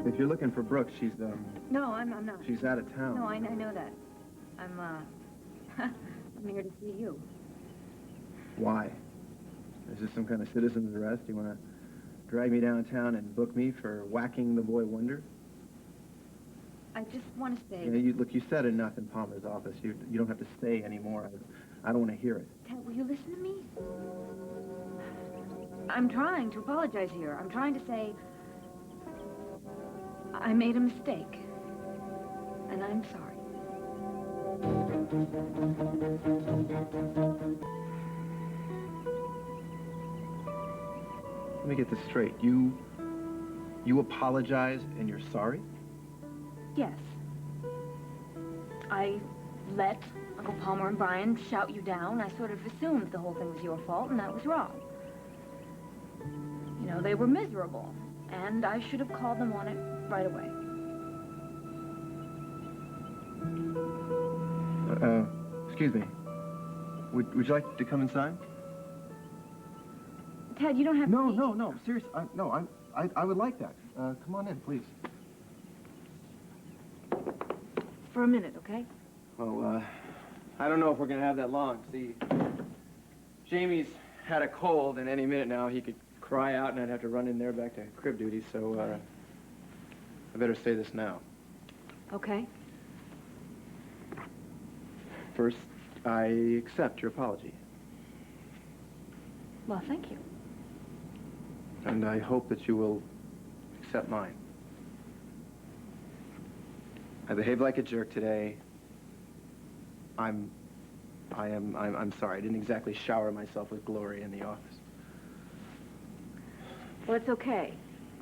If you're looking for Brooke, she's, No, I'm not. she's out of town. No, I know that. I'm, I'm here to see you. Why? Is this some kind of citizen's arrest? You want to drag me downtown and book me for whacking the boy wonder? I just want to say... Yeah, look, you said enough in Palmer's office. You don't have to say anymore. I don't want to hear it. Ted, will you listen to me? I'm trying to apologize here. I'm trying to say... I made a mistake. And I'm sorry. Let me get this straight. You apologize and you're sorry? Yes. I let Uncle Palmer and Brian shout you down. I sort of assumed the whole thing was your fault, and that was wrong. You know, they were miserable, and I should have called them on it right away. Excuse me. Would you like to come inside? Ted, you don't have to... No, seriously. I would like that. Come on in, please. For a minute, okay? Well, I don't know if we're going to have that long. See, Jamie's had a cold, and any minute now he could cry out, and I'd have to run in there back to crib duty, so, I better say this now. Okay. First, I accept your apology. Well, thank you. And I hope that you will accept mine. I behaved like a jerk today. I'm sorry. I didn't exactly shower myself with glory in the office. Well, it's okay.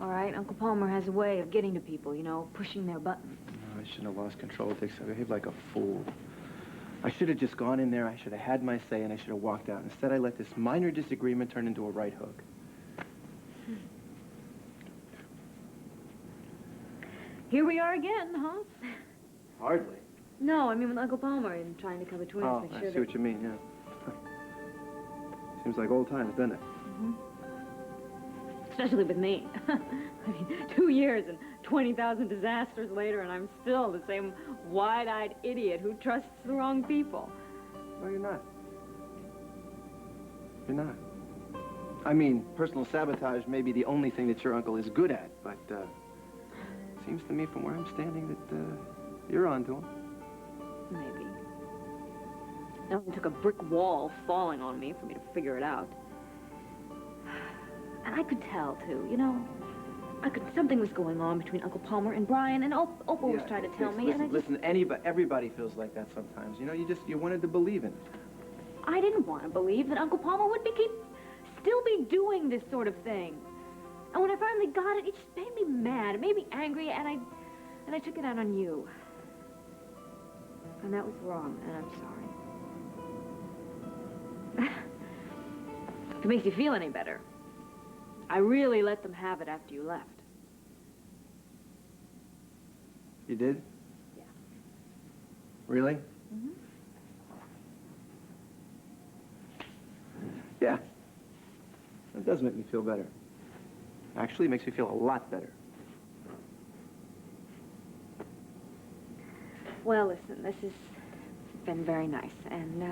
All right? Uncle Palmer has a way of getting to people, you know, pushing their buttons. No, I shouldn't have lost control, Dixie. I behaved like a fool. I should have just gone in there, I should have had my say, and I should have walked out. Instead, I let this minor disagreement turn into a right hook. Here we are again, huh? Hardly. No, I mean with Uncle Palmer and trying to come between us. Oh, I see what you mean, yeah. Seems like old times, doesn't it? Mm-hmm. Especially with me. I mean, 2 years and 20,000 disasters later, and I'm still the same wide-eyed idiot who trusts the wrong people. No, you're not. You're not. I mean, personal sabotage may be the only thing that your uncle is good at, but, seems to me from where I'm standing that, you're on to him. Maybe. It only took a brick wall falling on me for me to figure it out. And I could tell, too, you know. Something was going on between Uncle Palmer and Brian, and Opal was trying to tell me, Listen, everybody feels like that sometimes. You know, you wanted to believe in it. I didn't want to believe that Uncle Palmer would still be doing this sort of thing. And when I finally got it, it just made me mad. It made me angry, and I took it out on you. And that was wrong, and I'm sorry. If it makes you feel any better, I really let them have it after you left. You did? Yeah. Really? Mm-hmm. Yeah. That does make me feel better. Actually, it makes me feel a lot better. Well, listen, this has been very nice, and,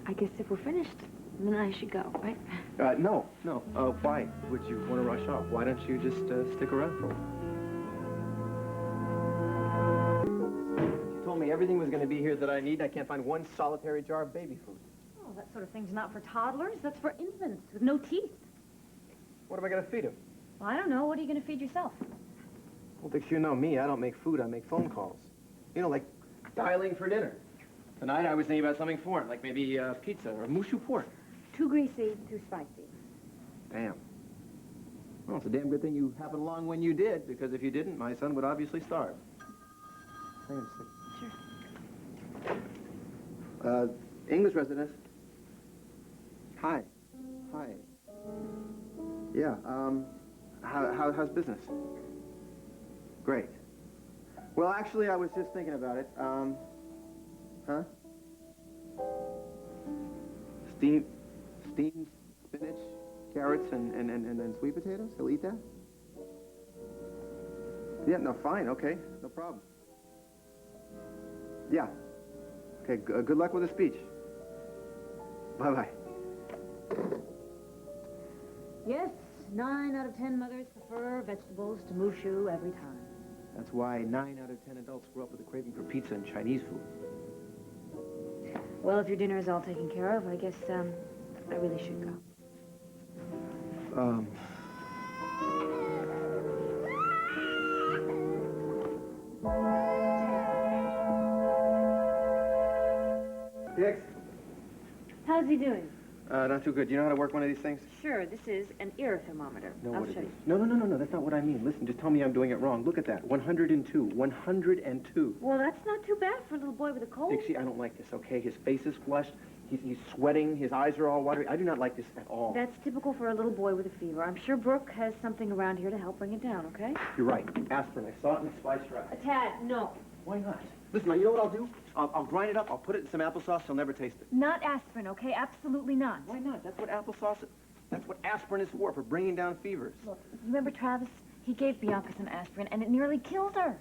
I guess if we're finished, then I should go, right? No. Why would you want to rush off? Why don't you just, stick around for a while? You told me everything was going to be here that I need, and I can't find one solitary jar of baby food. Oh, that sort of thing's not for toddlers. That's for infants with no teeth. What am I going to feed him? Well, I don't know. What are you going to feed yourself? Well, Dix, you know me. I don't make food. I make phone calls. You know, like dialing for dinner. Tonight I was thinking about something foreign, like maybe pizza or mushu pork. Too greasy, too spicy. Damn. Well, it's a damn good thing you happened along when you did, because if you didn't, my son would obviously starve. Hang on a second. Sure. English residence. Hi. Yeah, how's business? Great. Well, actually, I was just thinking about it. Huh? Steamed spinach carrots and sweet potatoes? He'll eat that? Yeah, no, fine, okay. No problem. Yeah. Okay, good luck with the speech. Bye-bye. Yes, 9 out of 10 mothers prefer vegetables to mushu every time. That's why 9 out of 10 adults grow up with a craving for pizza and Chinese food. Well, if your dinner is all taken care of, I guess, I really should go. Dix? How's he doing? Not too good. Do you know how to work one of these things? Sure, this is an ear thermometer. No, I'll what show it you. is. No, that's not what I mean. Listen, just tell me I'm doing it wrong. Look at that. 102. 102. Well, that's not too bad for a little boy with a cold. Dixie, I don't like this, okay? His face is flushed. He's sweating. His eyes are all watery. I do not like this at all. That's typical for a little boy with a fever. I'm sure Brooke has something around here to help bring it down, okay? You're right. Aspirin. I saw it in the spice rack. Tad, no. Why not? Listen, now, you know what I'll do? I'll grind it up. I'll put it in some applesauce. He'll never taste it. Not aspirin, okay? Absolutely not. Why not? That's what applesauce is. That's what aspirin is for bringing down fevers. Look, remember Travis? He gave Bianca some aspirin, and it nearly killed her.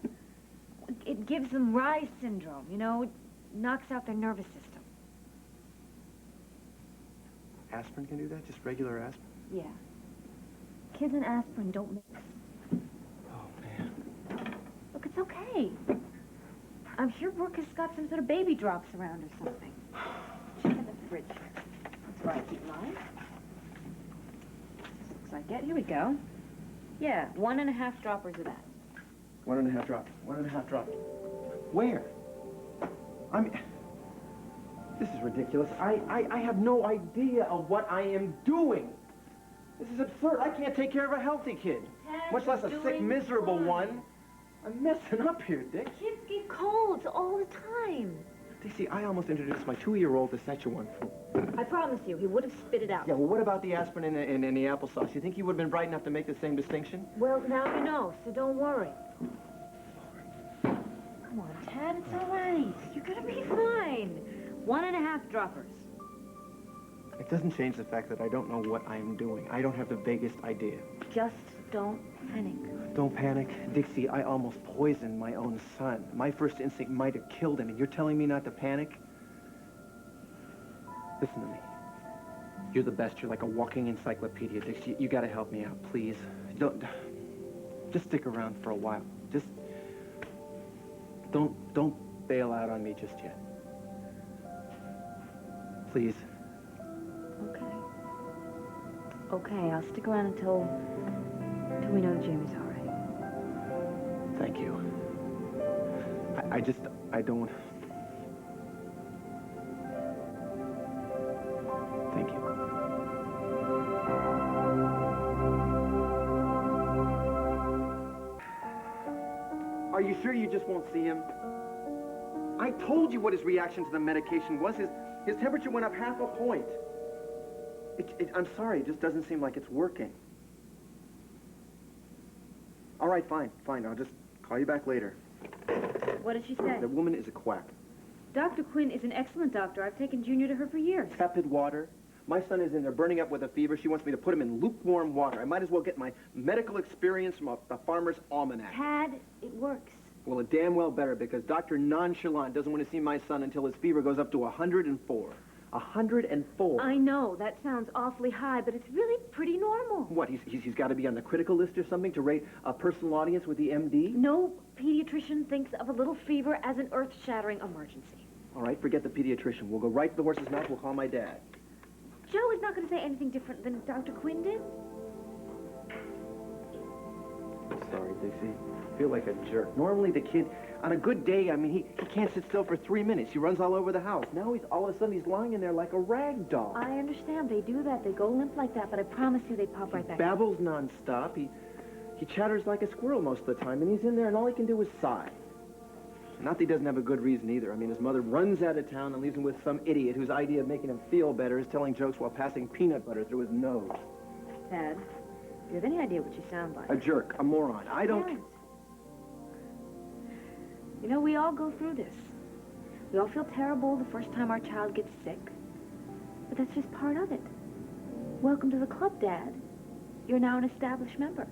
It gives them Rye syndrome, you know? It knocks out their nervous system. Aspirin can do that? Just regular aspirin? Yeah. Kids and aspirin don't mix. Oh, man. Look, it's okay. I'm sure Brooke has got some sort of baby drops around or something. Check in the fridge. That's where I keep mine. Looks like it. Here we go. Yeah, 1.5 droppers of that. 1.5 drops. 1.5 drops. Where? I mean, this is ridiculous. I have no idea of what I am doing. This is absurd. I can't take care of a healthy kid, much less a sick, miserable one. I'm messing up here, Dick. Kids get colds all the time. Dixie, I almost introduced my 2-year-old to Szechuan food. I promise you, he would have spit it out. Yeah, well, what about the aspirin and the applesauce? You think he would have been bright enough to make the same distinction? Well, now you know, so don't worry. Come on, Tad, it's all right. You're gonna be fine. 1.5 droppers. It doesn't change the fact that I don't know what I'm doing. I don't have the vaguest idea. Just don't panic. Don't panic. Dixie, I almost poisoned my own son. My first instinct might have killed him, and you're telling me not to panic? Listen to me. You're the best. You're like a walking encyclopedia, Dixie. You gotta help me out, please. Just stick around for a while. Just don't bail out on me just yet. Please. Okay, I'll stick around until we know that Jamie's all right. Thank you. I don't... Thank you. Are you sure you just won't see him? I told you what his reaction to the medication was. His temperature went up 0.5 point. I'm sorry, it just doesn't seem like it's working. All right, fine. I'll just call you back later. What did she say? The woman is a quack. Dr. Quinn is an excellent doctor. I've taken Junior to her for years. Tepid water. My son is in there burning up with a fever. She wants me to put him in lukewarm water. I might as well get my medical experience from the Farmer's Almanac. Tad, it works. Well, it damn well better, because Dr. Nonchalant doesn't want to see my son until his fever goes up to 104. 104. I know, that sounds awfully high, but it's really pretty normal. What, he's got to be on the critical list or something to rate a personal audience with the MD? No pediatrician thinks of a little fever as an earth-shattering emergency. All right, forget the pediatrician. We'll go right to the horse's mouth. We'll call my dad. Joe is not going to say anything different than Dr. Quinn did. Sorry, Dixie. I feel like a jerk. Normally the kid, on a good day, I mean, he can't sit still for 3 minutes. He runs all over the house. Now all of a sudden he's lying in there like a rag doll. I understand. They do that. They go limp like that, but I promise you they pop right back. Babbles nonstop. He chatters like a squirrel most of the time, and he's in there, and all he can do is sigh. Not that he doesn't have a good reason either. I mean, his mother runs out of town and leaves him with some idiot whose idea of making him feel better is telling jokes while passing peanut butter through his nose. Dad, do you have any idea what you sound like? A jerk, a moron. I don't... Parents. You know, we all go through this. We all feel terrible the first time our child gets sick. But that's just part of it. Welcome to the club, Dad. You're now an established member.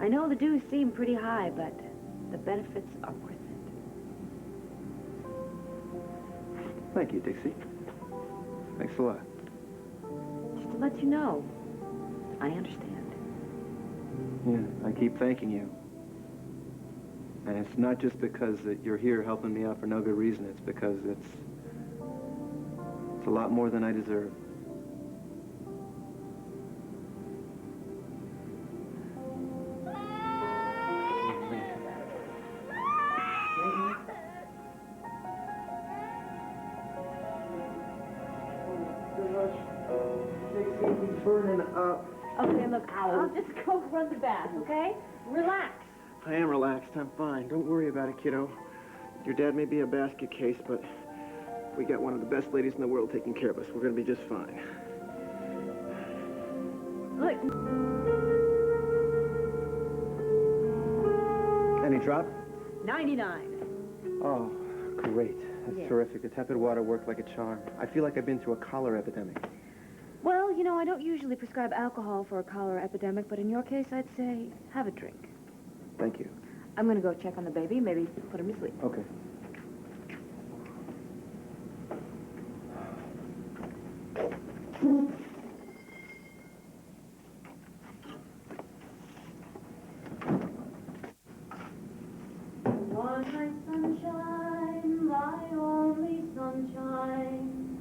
I know the dues seem pretty high, but the benefits are worth it. Thank you, Dixie. Thanks a lot. Just to let you know, I understand. Yeah, I keep thanking you. And it's not just because that you're here helping me out for no good reason. It's because it's a lot more than I deserve. Dixie, burning up. Okay, look, I'll just go run the bath, okay? Relax. I am relaxed. I'm fine. Don't worry about it, kiddo. Your dad may be a basket case, but we got one of the best ladies in the world taking care of us. We're going to be just fine. Look. Any drop? 99. Oh, great. That's terrific. The tepid water worked like a charm. I feel like I've been through a cholera epidemic. Well, you know, I don't usually prescribe alcohol for a cholera epidemic, but in your case, I'd say have a drink. Thank you. I'm going to go check on the baby, maybe put him to sleep. Okay. One night sunshine, my only sunshine.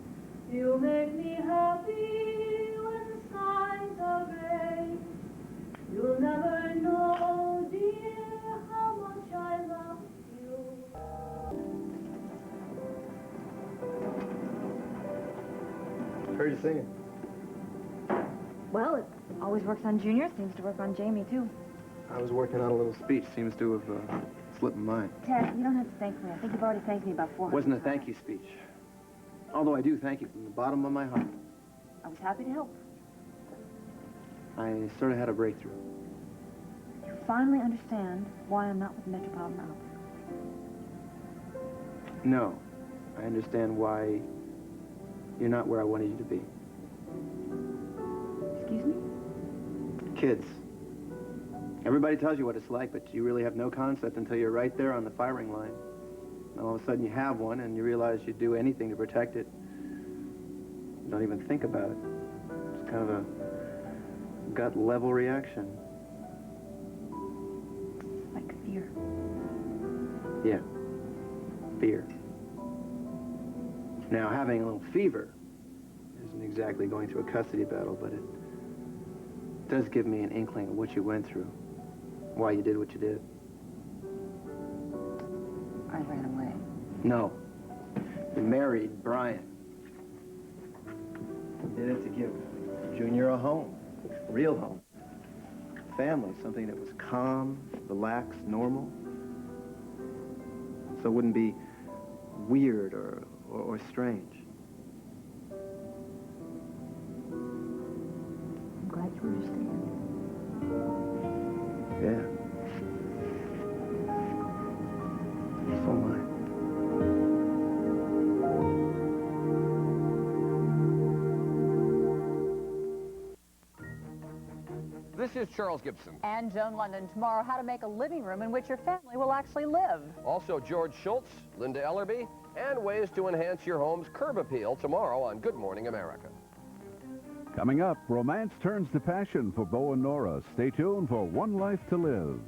You make me happy when the skies are gray. You'll never know, dear, how much I love you. Heard you singing. Well, it always works on Junior. Seems to work on Jamie, too. I was working on a little speech. Seems to have slipped my mind. Ted, you don't have to thank me. I think you've already thanked me about 400 Wasn't a thank you speech. Although I do thank you from the bottom of my heart. I was happy to help. I sort of had a breakthrough. You finally understand why I'm not with Metropolitan Opera. No. I understand why you're not where I wanted you to be. Excuse me? Kids. Everybody tells you what it's like, but you really have no concept until you're right there on the firing line. And all of a sudden you have one, and you realize you'd do anything to protect it. Don't even think about it. It's kind of a gut-level reaction. Like fear. Yeah. Fear. Now, having a little fever isn't exactly going through a custody battle, but it does give me an inkling of what you went through, why you did what you did. I ran away. No. You married Brian. You did it to give Junior a home, a real home. Family, something that was calm, relaxed, normal. So it wouldn't be weird or strange. I'm glad you understand. Yeah. So am I. This is Charles Gibson. And Joan London. Tomorrow, how to make a living room in which your family will actually live. Also George Schultz, Linda Ellerby, and ways to enhance your home's curb appeal tomorrow on Good Morning America. Coming up, romance turns to passion for Bo and Nora. Stay tuned for One Life to Live.